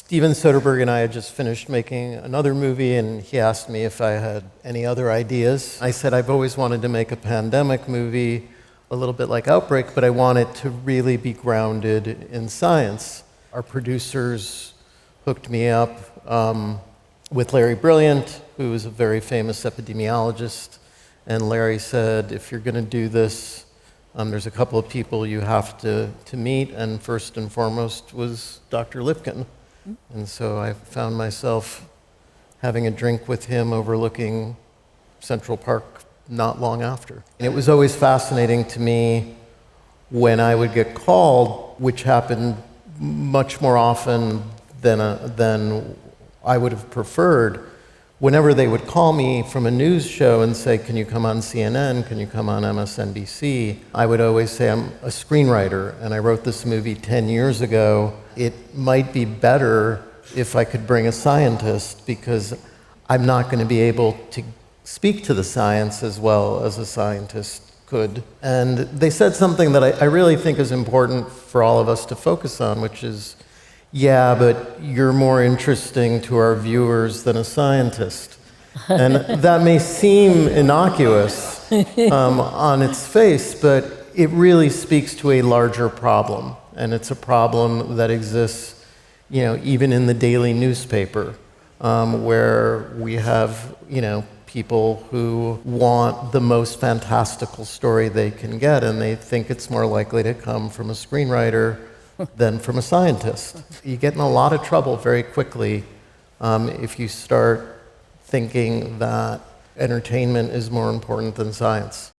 Steven Soderbergh and I had just finished making another movie, and he asked me if I had any other ideas. I said I've always wanted to make a pandemic movie, a little bit like Outbreak, but I want it to really be grounded in science. Our producers hooked me up with Larry Brilliant, who is a very famous epidemiologist, and Larry said, if you're going to do this, there's a couple of people you have to meet, and first and foremost was Dr. Lipkin. And so I found myself having a drink with him overlooking Central Park not long after. And it was always fascinating to me when I would get called, which happened much more often than I would have preferred. Whenever they would call me from a news show and say, can you come on CNN, can you come on MSNBC, I would always say, I'm a screenwriter, and I wrote this movie 10 years ago. It might be better if I could bring a scientist, because I'm not going to be able to speak to the science as well as a scientist could. And they said something that I really think is important for all of us to focus on, which is, yeah, but you're more interesting to our viewers than a scientist. And that may seem innocuous on its face, but it really speaks to a larger problem. And it's a problem that exists, even in the daily newspaper, where we have, people who want the most fantastical story they can get, and they think it's more likely to come from a screenwriter than from a scientist. You get in a lot of trouble very quickly if you start thinking that entertainment is more important than science.